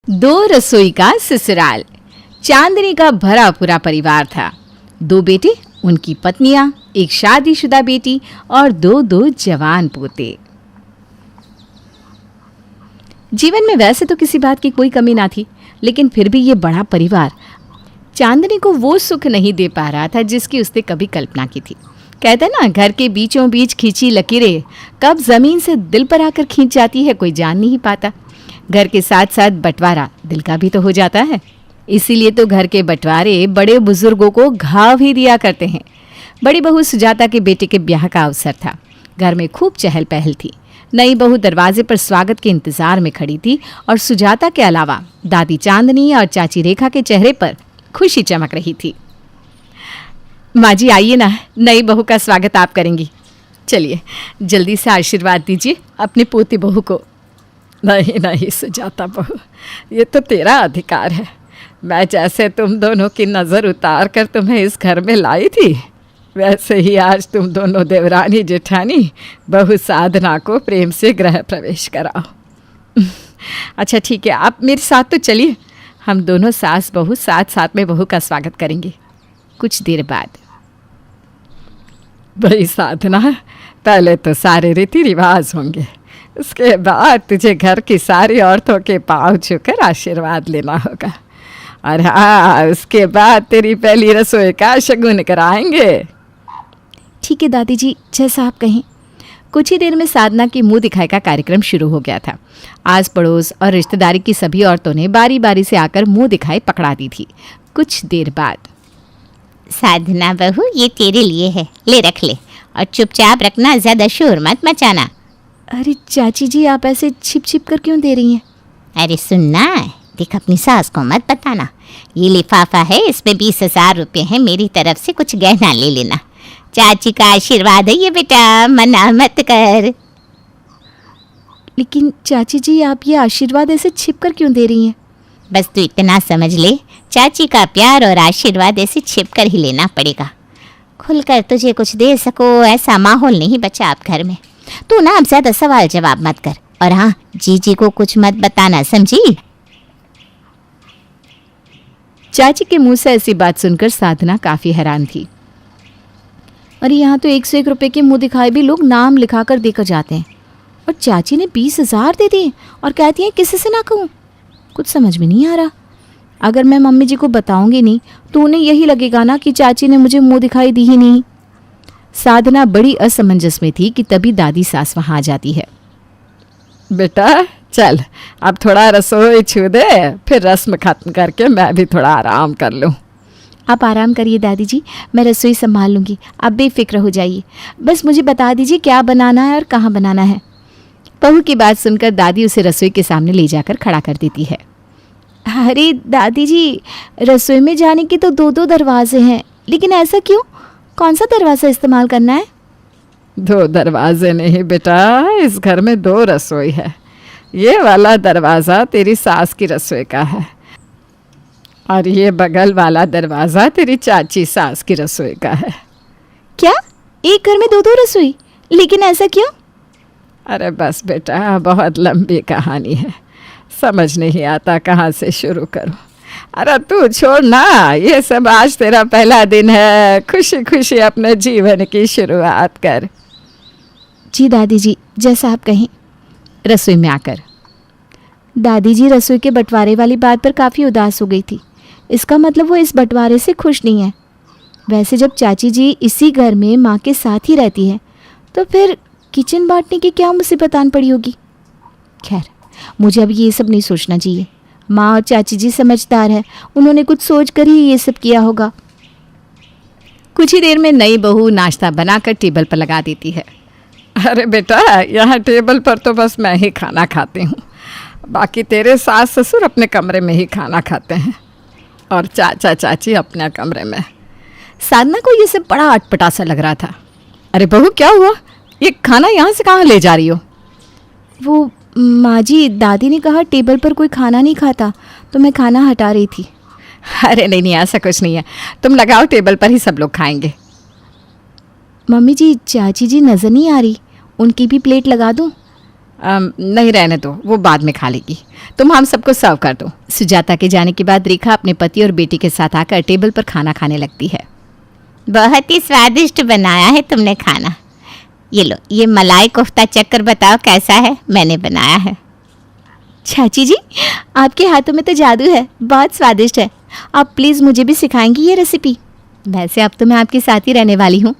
दो रसोई का ससुराल। चांदनी का भरा पूरा परिवार था। दो बेटे, उनकी पत्नियां, एक शादीशुदा बेटी और दो जवान पोते। जीवन में वैसे तो किसी बात की कोई कमी ना थी, लेकिन फिर भी ये बड़ा परिवार चांदनी को वो सुख नहीं दे पा रहा था जिसकी उसने कभी कल्पना की थी। कहते ना, घर के बीचों बीच खींची लकीरें कब जमीन से दिल पर आकर खींच जाती है कोई जान नहीं पाता। घर के साथ साथ बंटवारा दिल का भी तो हो जाता है। इसीलिए तो घर के बंटवारे बड़े बुजुर्गों को घाव ही दिया करते हैं। बड़ी बहू सुजाता के बेटे के ब्याह का अवसर था। घर में खूब चहल पहल थी। नई बहू दरवाजे पर स्वागत के इंतजार में खड़ी थी और सुजाता के अलावा दादी चांदनी और चाची रेखा के चेहरे पर खुशी चमक रही थी। माँ जी आइए ना, नई बहू का स्वागत आप करेंगी। चलिए जल्दी से आशीर्वाद दीजिए अपनी पोती बहू को। नहीं सुजाता बहू, ये तो तेरा अधिकार है। मैं जैसे तुम दोनों की नज़र उतार कर तुम्हें इस घर में लाई थी, वैसे ही आज तुम दोनों देवरानी जेठानी बहू साधना को प्रेम से गृह प्रवेश कराओ। अच्छा ठीक है, आप मेरे साथ तो चलिए। हम दोनों सास बहू साथ साथ में बहू का स्वागत करेंगे। कुछ देर बाद, भाई साधना, पहले तो सारे रीति रिवाज होंगे, उसके बाद तुझे घर की सारी औरतों के पाँव छूकर आशीर्वाद लेना होगा। और हाँ, उसके बाद तेरी पहली रसोई का शगुन कराएंगे। ठीक है दादी जी, जैसा आप कहें। कुछ ही देर में साधना की मुंह दिखाई का कार्यक्रम शुरू हो गया था। आस पड़ोस और रिश्तेदारी की सभी औरतों ने बारी बारी से आकर मुंह दिखाई पकड़ा दी थी। कुछ देर बाद, साधना बहू, ये तेरे लिए है, ले रख ले और चुपचाप रखना, ज्यादा शोर मत मचाना। अरे चाची जी, आप ऐसे छिप छिप कर क्यों दे रही हैं? अरे सुनना, देख अपनी सास को मत बताना। ये लिफाफा है, इसमें 20,000 रुपये हैं, मेरी तरफ से कुछ गहना ले लेना। चाची का आशीर्वाद है ये बेटा, मना मत कर। लेकिन चाची जी, आप ये आशीर्वाद ऐसे छिप कर क्यों दे रही हैं? बस तू इतना समझ ले, चाची का प्यार और आशीर्वाद ऐसे छिप कर ही लेना पड़ेगा। खुलकर तुझे कुछ दे सको ऐसा माहौल नहीं बचा अब घर में। तू ना अब ज्यादा सवाल जवाब मत कर, और हाँ, जीजी को कुछ मत बताना, समझी? चाची के मुंह से ऐसी बात सुनकर साधना काफी हैरान थी। अरे यहाँ तो 1 से 1 रुपए के मुंह दिखाए भी लोग नाम लिखा कर देकर जाते हैं, और चाची ने 20,000 दे दिए और कहती है किसी से ना कहूँ। कुछ समझ में नहीं आ रहा। अगर मैं मम्मी जी को बताऊंगी नहीं तो उन्हें यही लगेगा ना कि चाची ने मुझे मुंह दिखाई दी ही नहीं। साधना बड़ी असमंजस में थी कि तभी दादी सास वहाँ आ जाती है। बेटा चल, अब थोड़ा रसोई छू दे, फिर रस्म खत्म करके मैं भी थोड़ा आराम कर लूँ। आप आराम करिए दादी जी, मैं रसोई संभाल लूँगी, आप बेफिक्र हो जाइए। बस मुझे बता दीजिए क्या बनाना है और कहाँ बनाना है। बहू की बात सुनकर दादी उसे रसोई के सामने ले जाकर खड़ा कर देती है। अरे दादी जी, रसोई में जाने के तो 2 दरवाजे हैं, लेकिन ऐसा क्यों? कौन सा दरवाज़ा इस्तेमाल करना है? 2 दरवाजे नहीं बेटा, इस घर में 2 रसोई है। ये वाला दरवाज़ा तेरी सास की रसोई का है, और ये बगल वाला दरवाज़ा तेरी चाची सास की रसोई का है। क्या? एक घर में 2 रसोई? लेकिन ऐसा क्यों? अरे बस बेटा, बहुत लंबी कहानी है, समझ नहीं आता कहाँ से शुरू करूँ। अरे तू छोड़ ना, ये सब आज तेरा पहला दिन है, खुशी खुशी अपने जीवन की शुरुआत कर। जी दादी जी, जैसा आप कहें। रसोई में आकर दादी जी रसोई के बंटवारे वाली बात पर काफ़ी उदास हो गई थी। इसका मतलब वो इस बंटवारे से खुश नहीं है। वैसे जब चाची जी इसी घर में माँ के साथ ही रहती है, तो फिर किचन बांटने की क्या मुसीबत आन पड़ी होगी। खैर, मुझे अब ये सब नहीं सोचना चाहिए। माँ और चाची जी समझदार है, उन्होंने कुछ सोच कर ही ये सब किया होगा। कुछ ही देर में नई बहू नाश्ता बनाकर टेबल पर लगा देती है। अरे बेटा, यहाँ टेबल पर तो बस मैं ही खाना खाती हूँ, बाकी तेरे सास ससुर अपने कमरे में ही खाना खाते हैं, और चाचा चाची अपने कमरे में। साधना को ये सब बड़ा अटपटा सा लग रहा था। अरे बहू, क्या हुआ? ये खाना यहाँ से कहाँ ले जा रही हो? वो माँ जी, दादी ने कहा टेबल पर कोई खाना नहीं खाता, तो मैं खाना हटा रही थी। अरे नहीं, ऐसा कुछ नहीं है, तुम लगाओ, टेबल पर ही सब लोग खाएंगे। मम्मी जी, चाची जी नज़र नहीं आ रही, उनकी भी प्लेट लगा दूँ? नहीं, रहने दो, वो बाद में खा लेगी। तुम हम सबको सर्व कर दो। सुजाता के जाने के बाद रेखा अपने पति और बेटी के साथ आकर टेबल पर खाना खाने लगती है। बहुत ही स्वादिष्ट बनाया है तुमने खाना। ये लो, ये मलाई कोफ्ता चक्कर बताओ कैसा है, मैंने बनाया है। चाची जी, आपके हाथों में तो जादू है, बहुत स्वादिष्ट है। आप प्लीज़ मुझे भी सिखाएंगी ये रेसिपी? वैसे अब तो मैं आपके साथ ही रहने वाली हूँ,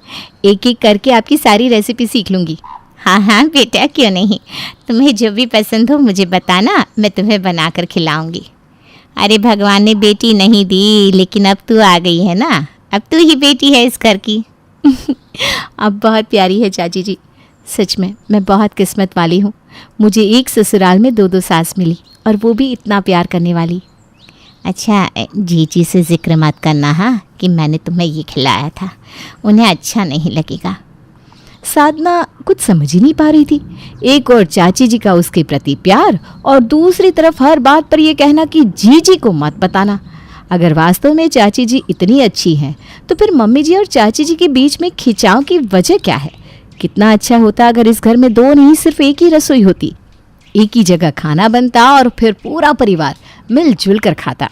एक एक करके आपकी सारी रेसिपी सीख लूँगी। हाँ हाँ बेटा, क्यों नहीं, तुम्हें जो भी पसंद हो मुझे बताना, मैं तुम्हें बनाकर खिलाऊंगी। अरे भगवान ने बेटी नहीं दी, लेकिन अब तू आ गई है ना, अब तू ही बेटी है इस घर की। अब बहुत प्यारी है चाची जी, सच में मैं बहुत किस्मत वाली हूँ। मुझे एक ससुराल में 2 सास मिली, और वो भी इतना प्यार करने वाली। अच्छा, जीजी से जिक्र मत करना हाँ, कि मैंने तुम्हें ये खिलाया था, उन्हें अच्छा नहीं लगेगा। साधना कुछ समझ ही नहीं पा रही थी। एक और चाची जी का उसके प्रति प्यार, और दूसरी तरफ हर बात पर यह कहना कि जीजी को मत बताना। अगर वास्तव में चाची जी इतनी अच्छी हैं, तो फिर मम्मी जी और चाची जी के बीच में खिंचाव की वजह क्या है? कितना अच्छा होता अगर इस घर में 2 नहीं, सिर्फ एक ही रसोई होती, एक ही जगह खाना बनता और फिर पूरा परिवार मिलजुल कर खाता।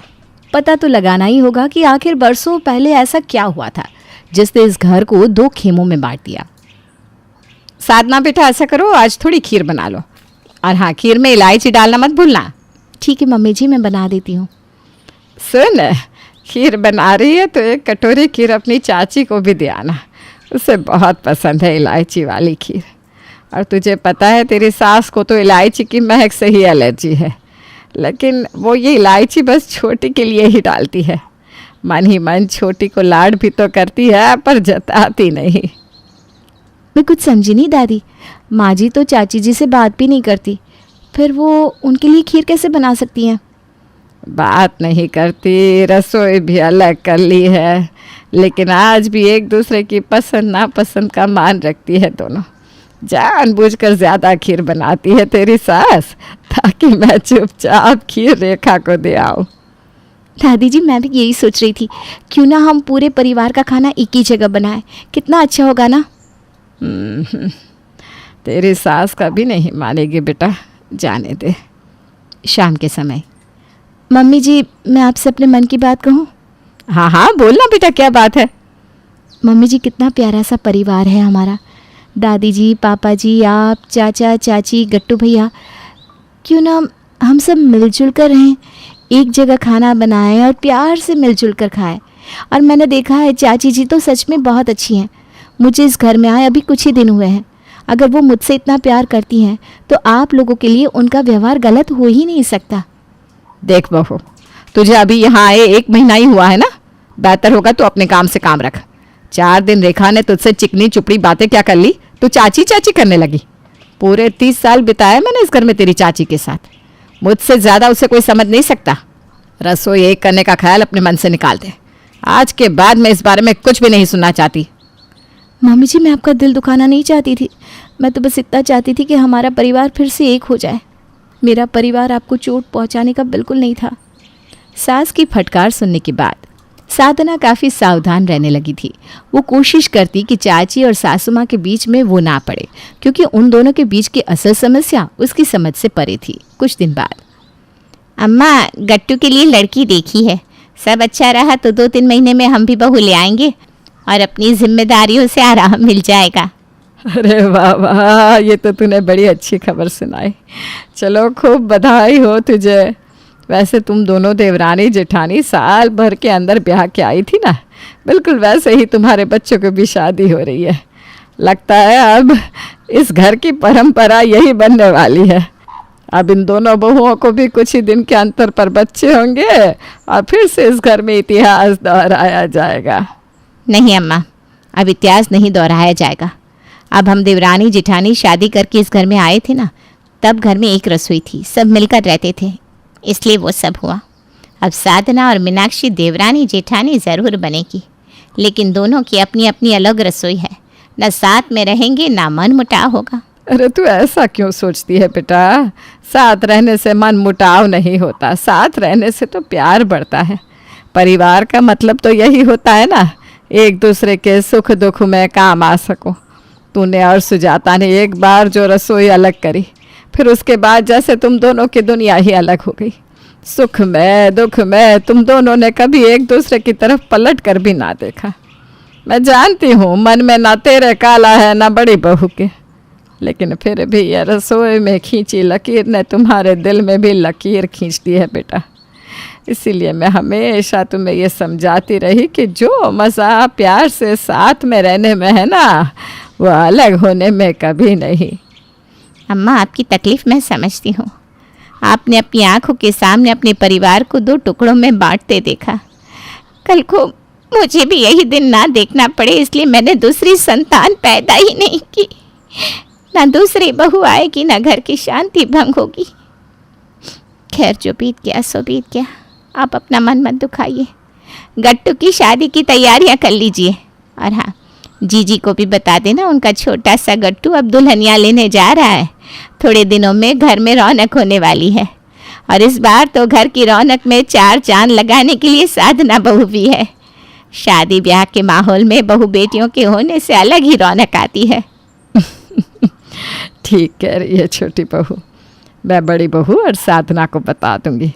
पता तो लगाना ही होगा कि आखिर बरसों पहले ऐसा क्या हुआ था जिसने इस घर को 2 खेमों में बांट दिया। साधना बेटा, ऐसा करो, आज थोड़ी खीर बना लो, और हाँ, खीर में इलायची डालना मत भूलना। ठीक है मम्मी जी, मैं बना देती हूँ। सुन, खीर बना रही है तो एक कटोरी खीर अपनी चाची को भी दे आना, उसे बहुत पसंद है इलायची वाली खीर। और तुझे पता है तेरी सास को तो इलायची की महक से ही एलर्जी है, लेकिन वो ये इलायची बस छोटी के लिए ही डालती है। मन ही मन छोटी को लाड भी तो करती है, पर जताती नहीं। मैं कुछ समझी नहीं दादी, माँ जी तो चाची जी से बात भी नहीं करती, फिर वो उनके लिए खीर कैसे बना सकती हैं? बात नहीं करती, रसोई भी अलग कर ली है, लेकिन आज भी एक दूसरे की पसंद नापसंद का मान रखती है दोनों। जानबूझकर ज़्यादा खीर बनाती है तेरी सास, ताकि मैं चुपचाप खीर रेखा को दे आऊँ। दादी जी, मैं भी यही सोच रही थी, क्यों ना हम पूरे परिवार का खाना एक ही जगह बनाएं, कितना अच्छा होगा ना। तेरी सास का भी नहीं मानेगी बेटा, जाने दे। शाम के समय, मम्मी जी, मैं आपसे अपने मन की बात कहूँ? हाँ हाँ, बोलना बेटा, क्या बात है? मम्मी जी, कितना प्यारा सा परिवार है हमारा। दादी जी, पापा जी, आप, चाचा चाची, गट्टू भैया, क्यों ना हम सब मिलजुल कर रहें, एक जगह खाना बनाएं और प्यार से मिलजुल कर खाएं। और मैंने देखा है चाची जी तो सच में बहुत अच्छी हैं। मुझे इस घर में आए अभी कुछ ही दिन हुए हैं। अगर वो मुझसे इतना प्यार करती हैं, तो आप लोगों के लिए उनका व्यवहार गलत हो ही नहीं सकता। देख बहू, तुझे अभी यहाँ आए 1 महीना ही हुआ है ना, बेहतर होगा तो अपने काम से काम रख। 4 दिन रेखा ने तुझसे चिकनी चुपड़ी बातें क्या कर ली, तू चाची चाची करने लगी। पूरे 30 साल बिताए मैंने इस घर में तेरी चाची के साथ, मुझसे ज़्यादा उसे कोई समझ नहीं सकता। रसोई एक करने का ख्याल अपने मन से निकाल दे। आज के बाद मैं इस बारे में कुछ भी नहीं सुनना चाहती। मम्मी जी, मैं आपका दिल दुखाना नहीं चाहती थी, मैं तो बस इतना चाहती थी कि हमारा परिवार फिर से एक हो जाए। मेरा परिवार आपको चोट पहुंचाने का बिल्कुल नहीं था। सास की फटकार सुनने के बाद साधना काफ़ी सावधान रहने लगी थी। वो कोशिश करती कि चाची और सासू माँ के बीच में वो ना पड़े, क्योंकि उन दोनों के बीच की असल समस्या उसकी समझ से परे थी। कुछ दिन बाद, अम्मा, गट्टू के लिए लड़की देखी है, सब अच्छा रहा तो 2-3 महीने में हम भी बहू ले आएंगे और अपनी जिम्मेदारियों से आराम मिल जाएगा। अरे वाह वाह, ये तो तूने बड़ी अच्छी खबर सुनाई। चलो, खूब बधाई हो तुझे। वैसे तुम दोनों देवरानी जेठानी साल भर के अंदर ब्याह के आई थी ना, बिल्कुल वैसे ही तुम्हारे बच्चों की भी शादी हो रही है। लगता है अब इस घर की परंपरा यही बनने वाली है। अब इन दोनों बहुओं को भी कुछ ही दिन के अंतर पर बच्चे होंगे और फिर से इस घर में इतिहास दोहराया जाएगा। नहीं अम्मा, अब इतिहास नहीं दोहराया जाएगा। अब हम देवरानी जेठानी शादी करके इस घर में आए थे ना, तब घर में एक रसोई थी, सब मिलकर रहते थे, इसलिए वो सब हुआ। अब साधना और मीनाक्षी देवरानी जेठानी ज़रूर बनेगी, लेकिन दोनों की अपनी अपनी अलग रसोई है, न साथ में रहेंगे ना मन मुटाव होगा। अरे तू ऐसा क्यों सोचती है बेटा? साथ रहने से मन मुटाव नहीं होता, साथ रहने से तो प्यार बढ़ता है। परिवार का मतलब तो यही होता है ना, एक दूसरे के सुख दुख में काम आ सको। तूने और सुजाता ने एक बार जो रसोई अलग करी, फिर उसके बाद जैसे तुम दोनों की दुनिया ही अलग हो गई। सुख में दुख में तुम दोनों ने कभी एक दूसरे की तरफ पलट कर भी ना देखा। मैं जानती हूँ मन में ना तेरे काला है ना बड़ी बहू के, लेकिन फिर भी ये रसोई में खींची लकीर ने तुम्हारे दिल में भी लकीर खींच दी है बेटा। इसीलिए मैं हमेशा तुम्हें ये समझाती रही कि जो मज़ा प्यार से साथ में रहने में है ना, वो अलग होने में कभी नहीं। अम्मा, आपकी तकलीफ़ मैं समझती हूँ। आपने अपनी आंखों के सामने अपने परिवार को 2 टुकड़ों में बांटते देखा। कल को मुझे भी यही दिन ना देखना पड़े, इसलिए मैंने दूसरी संतान पैदा ही नहीं की। ना दूसरी बहू आएगी, ना घर की शांति भंग होगी। खैर, जो बीत गया सो बीत गया। आप अपना मन मत दुखाइए। गट्टू की शादी की तैयारियां कर लीजिए। और हाँ, जीजी को भी बता देना, उनका छोटा सा गट्टू अब दुल्हनिया लेने जा रहा है। थोड़े दिनों में घर में रौनक होने वाली है, और इस बार तो घर की रौनक में 4 चांद लगाने के लिए साधना बहू भी है। शादी ब्याह के माहौल में बहू बेटियों के होने से अलग ही रौनक आती है। ठीक कह रही है छोटी बहू। मैं बड़ी बहू और साधना को बता दूंगी।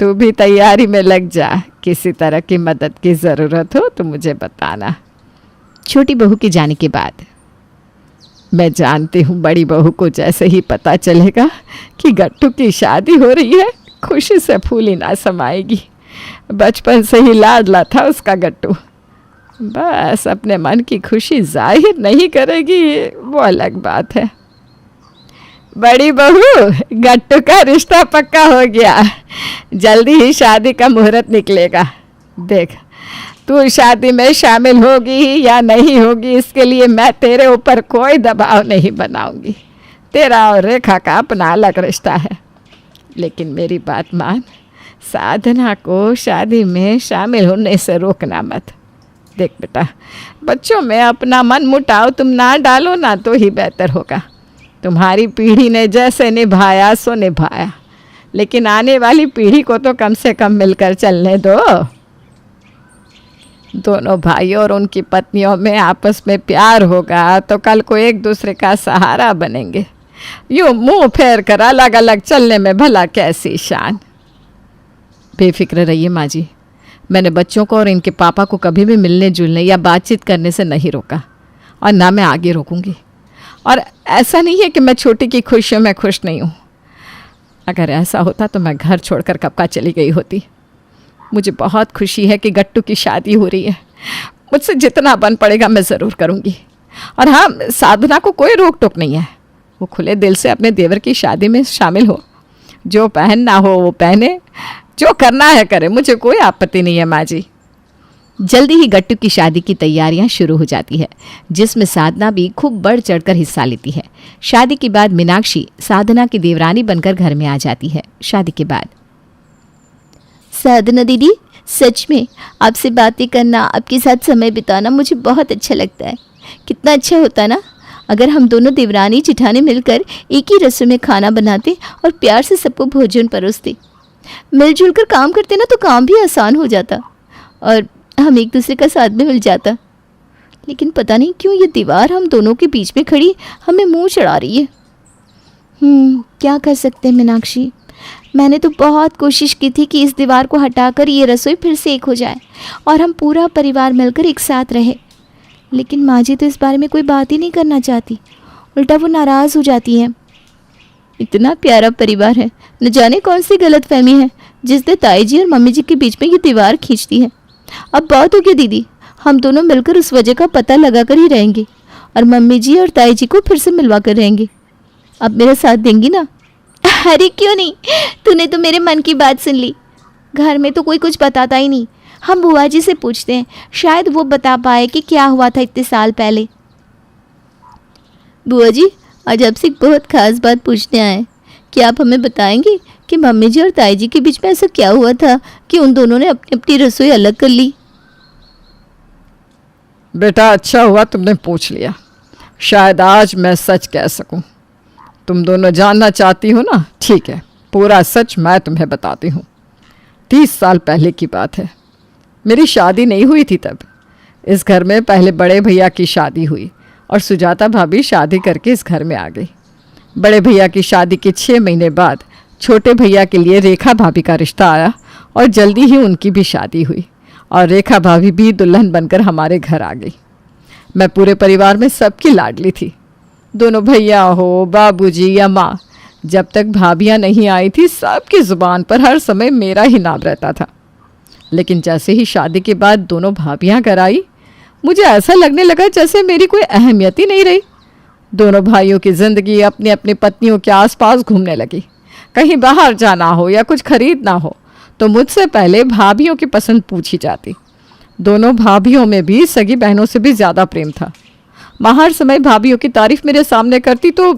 तू भी तैयारी में लग जा। किसी तरह की मदद की ज़रूरत हो तो मुझे बताना। छोटी बहू के जाने के बाद मैं जानती हूँ बड़ी बहू को जैसे ही पता चलेगा कि गट्टू की शादी हो रही है, खुशी से फूली ना समाएगी। बचपन से ही लाडला था उसका गट्टू। बस अपने मन की खुशी जाहिर नहीं करेगी, वो अलग बात है। बड़ी बहू, गट्टू का रिश्ता पक्का हो गया। जल्दी ही शादी का मुहूर्त निकलेगा। देख, तू शादी में शामिल होगी या नहीं होगी, इसके लिए मैं तेरे ऊपर कोई दबाव नहीं बनाऊंगी। तेरा और रेखा का अपना अलग रिश्ता है। लेकिन मेरी बात मान, साधना को शादी में शामिल होने से रोकना मत। देख बेटा, बच्चों में अपना मन मुटाव तुम ना डालो ना, तो ही बेहतर होगा। तुम्हारी पीढ़ी ने जैसे निभाया सो निभाया, लेकिन आने वाली पीढ़ी को तो कम से कम मिलकर चलने दो। दोनों भाइयों और उनकी पत्नियों में आपस में प्यार होगा तो कल को एक दूसरे का सहारा बनेंगे। यूँ मुंह फेर कर अलग अलग चलने में भला कैसी शान। बेफिक्र रहिए माँ जी, मैंने बच्चों को और इनके पापा को कभी भी मिलने जुलने या बातचीत करने से नहीं रोका, और ना मैं आगे रोकूंगी। और ऐसा नहीं है कि मैं छोटी की खुशियों में खुश नहीं हूँ। अगर ऐसा होता तो मैं घर छोड़कर कब का चली गई होती। मुझे बहुत खुशी है कि गट्टू की शादी हो रही है। मुझसे जितना बन पड़ेगा मैं ज़रूर करूँगी। और हाँ, साधना को कोई रोक टोक नहीं है। वो खुले दिल से अपने देवर की शादी में शामिल हो। जो पहनना हो वो पहने, जो करना है करे, मुझे कोई आपत्ति नहीं है माँ जी। जल्दी ही गट्टू की शादी की तैयारियां शुरू हो जाती है, जिसमें साधना भी खूब बढ़ चढ़कर हिस्सा लेती है। शादी के बाद मीनाक्षी साधना की देवरानी बनकर घर में आ जाती है। शादी के बाद साधना दीदी, सच में आपसे बातें करना, आपके साथ समय बिताना मुझे बहुत अच्छा लगता है। कितना अच्छा होता ना अगर हम दोनों देवरानी जिठानी मिलकर एक ही रसोई में खाना बनाते और प्यार से सबको भोजन परोसते। मिलजुल कर काम करते ना तो काम भी आसान हो जाता और हम एक दूसरे का साथ में मिल जाता। लेकिन पता नहीं क्यों ये दीवार हम दोनों के बीच में खड़ी हमें मुंह चढ़ा रही है। क्या कर सकते हैं मीनाक्षी, मैंने तो बहुत कोशिश की थी कि इस दीवार को हटाकर ये रसोई फिर से एक हो जाए और हम पूरा परिवार मिलकर एक साथ रहे। लेकिन माँ जी तो इस बारे में कोई बात ही नहीं करना चाहती, उल्टा वो नाराज़ हो जाती हैं। इतना प्यारा परिवार है, न जाने कौन सी गलतफहमी है जिसने ताई जी और मम्मी जी के बीच में ये दीवार खींचती है। अब बहुत हो गया दीदी, हम दोनों मिलकर उस वजह का पता लगा कर ही रहेंगे और मम्मी जी और ताई जी को फिर से मिलवा कर रहेंगे। अब मेरा साथ देंगी ना? अरे क्यों नहीं, तूने तो मेरे मन की बात सुन ली। घर में तो कोई कुछ बताता ही नहीं। हम बुआ जी से पूछते हैं, शायद वो बता पाए कि क्या हुआ था इतने साल पहले। बुआ जी, आज आपसे एक बहुत ख़ास बात पूछने आए। क्या आप हमें बताएंगे कि मम्मी जी और ताई जी के बीच में ऐसा क्या हुआ था कि उन दोनों ने अपनी अपनी रसोई अलग कर ली? बेटा, अच्छा हुआ तुमने पूछ लिया। शायद आज मैं सच कह सकूं। तुम दोनों जानना चाहती हो ना? ठीक है, पूरा सच मैं तुम्हें बताती हूँ। 30 साल पहले की बात है। मेरी शादी नहीं हुई थी तब। इस घर में पहले बड़े भैया की शादी हुई और सुजाता भाभी शादी करके इस घर में आ गई। बड़े भैया की शादी के 6 महीने बाद छोटे भैया के लिए रेखा भाभी का रिश्ता आया और जल्दी ही उनकी भी शादी हुई और रेखा भाभी भी दुल्हन बनकर हमारे घर आ गई। मैं पूरे परिवार में सबकी लाडली थी। दोनों भैया हो, बाबूजी या माँ, जब तक भाभियाँ नहीं आई थी सबकी ज़ुबान पर हर समय मेरा ही नाम रहता था। लेकिन जैसे ही शादी के बाद दोनों भाभियाँ घर आई, मुझे ऐसा लगने लगा जैसे मेरी कोई अहमियत ही नहीं रही। दोनों भाइयों की ज़िंदगी अपनी अपनी पत्नियों के आसपास घूमने लगी। कहीं बाहर जाना हो या कुछ खरीदना हो तो मुझसे पहले भाभियों की पसंद पूछी जाती। दोनों भाभियों में भी सगी बहनों से भी ज़्यादा प्रेम था। माँ हर समय भाभियों की तारीफ मेरे सामने करती तो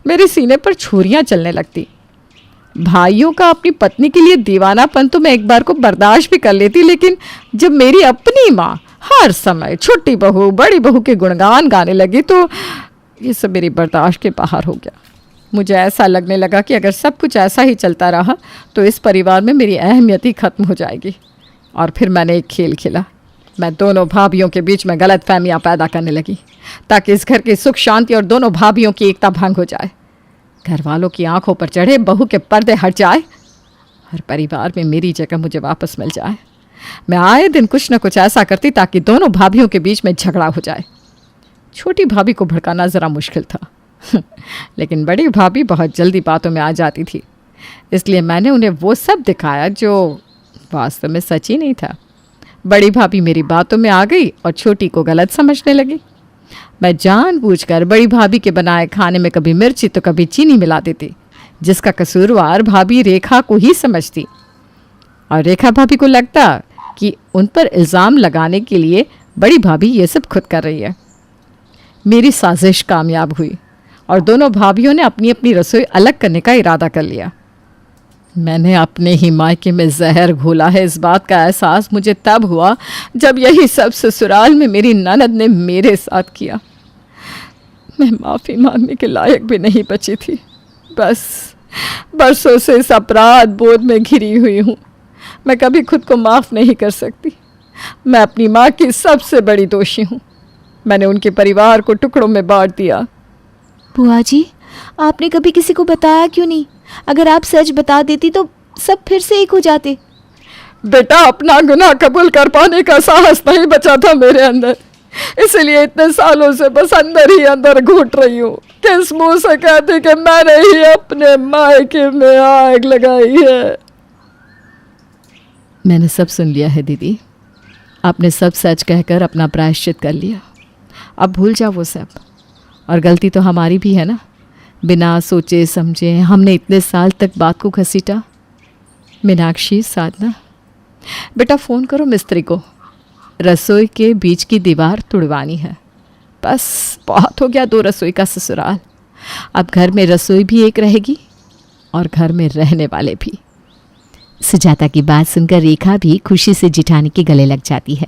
मेरे सीने पर छुरियाँ चलने लगती। भाइयों का अपनी पत्नी के लिए दीवानापन तो मैं एक बार को बर्दाश्त भी कर लेती, लेकिन जब मेरी अपनी माँ हर समय छोटी बहू बड़ी बहू के गुणगान गाने लगी तो ये सब मेरी बर्दाश्त के बाहर हो गया। मुझे ऐसा लगने लगा कि अगर सब कुछ ऐसा ही चलता रहा तो इस परिवार में मेरी अहमियत ही खत्म हो जाएगी। और फिर मैंने एक खेल खेला। मैं दोनों भाभियों के बीच में गलत फहमियाँ पैदा करने लगी ताकि इस घर की सुख शांति और दोनों भाभियों की एकता भंग हो जाए। घर वालों की आंखों पर चढ़े बहू के पर्दे हट जाए और परिवार में मेरी जगह मुझे वापस मिल जाए। मैं आए दिन कुछ न कुछ ऐसा करती ताकि दोनों भाभियों के बीच में झगड़ा हो जाए। छोटी भाभी को भड़काना ज़रा मुश्किल था लेकिन बड़ी भाभी बहुत जल्दी बातों में आ जाती थी, इसलिए मैंने उन्हें वो सब दिखाया जो वास्तव में सच ही नहीं था। बड़ी भाभी मेरी बातों में आ गई और छोटी को गलत समझने लगी। मैं जानबूझकर बड़ी भाभी के बनाए खाने में कभी मिर्ची तो कभी चीनी मिला देती, जिसका कसूरवार भाभी रेखा को ही समझती और रेखा भाभी को लगता कि उन पर इल्ज़ाम लगाने के लिए बड़ी भाभी ये सब खुद कर रही है। मेरी साजिश कामयाब हुई और दोनों भाभियों ने अपनी अपनी रसोई अलग करने का इरादा कर लिया। मैंने अपने ही मायके में जहर घोला है, इस बात का एहसास मुझे तब हुआ जब यही सब ससुराल में मेरी ननद ने मेरे साथ किया। मैं माफ़ी मांगने के लायक भी नहीं बची थी। बस बरसों से इस अपराध बोध में घिरी हुई हूँ। मैं कभी खुद को माफ़ नहीं कर सकती। मैं अपनी माँ की सबसे बड़ी दोषी हूँ। मैंने उनके परिवार को टुकड़ों में बांट दिया। बुआ जी, आपने कभी किसी को बताया क्यों नहीं? अगर आप सच बता देती तो सब फिर से एक हो जाते। बेटा, अपना गुनाह कबूल कर पाने का साहस नहीं बचा था मेरे अंदर, इसलिए इतने सालों से बस अंदर ही अंदर घुट रही हूँ। किस मुंह से कहती कि मैंने ही अपने मायके में आग लगाई है। मैंने सब सुन लिया है दीदी। आपने सब सच कहकर अपना प्रायश्चित कर लिया। अब भूल जाओ वो सब। और गलती तो हमारी भी है ना, बिना सोचे समझे हमने इतने साल तक बात को घसीटा। मीनाक्षी, साधना, बेटा फ़ोन करो मिस्त्री को, रसोई के बीच की दीवार तुड़वानी है। बस बहुत हो गया 2 रसोई का ससुराल। अब घर में रसोई भी एक रहेगी और घर में रहने वाले भी। सुजाता की बात सुनकर रेखा भी खुशी से जिठानी के गले लग जाती है।